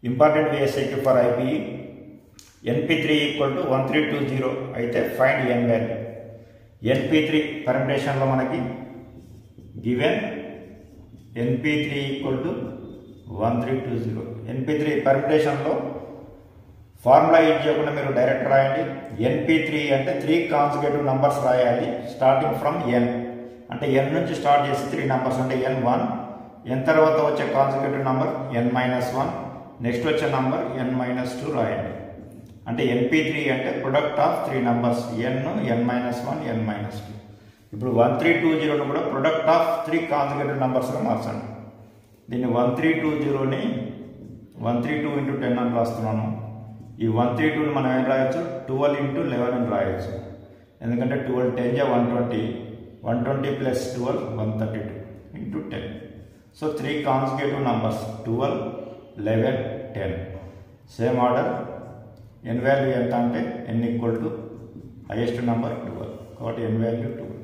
Important VSIQ for IPE NP3 equal to 1320 అయితే find n value. NP3 పర్మిటేషన్లో మనకి given NP3 equal to 1320. NP3 పర్మిటేషన్లో formula use చేయకుండా మీరు డైరెక్ట్ రాయండి. NP3 అంటే 3 కాన్సిక్యూటివ్ నంబర్స్ రాయాలి స్టార్టింగ్ ఫ్రమ్ n. అంటే n నుంచి స్టార్ట్ చేసి 3 నంబర్స్ అంటే n1, n తర్వాత వచ్చే కాన్సిక్యూటివ్ నంబర్ n-1, నెక్స్ట్ వచ్చే నంబర్ n-2 రాయండి. అంటే NP3 అంటే product of 3 numbers n, n-1, n-2. ఇప్పుడు 1320ను కూడా ప్రొడక్ట్ ఆఫ్ 3 కాన్సిక్యూటివ్ నంబర్స్గా మార్చండి. దీన్ని 1320ని 132 × 10 అని రాస్తున్నాను. ఈ 132ని మనం ఏం రాయొచ్చు, 12 × 11 అని రాయొచ్చు. ఎందుకంటే 12 10 120, 120 + 12 132 × 10. So 3 consecutive numbers 12, 11, 10. Same order. n value ఎంత అంటే n equal to highest number 12, కాబట్టి n వాల్యూ 12.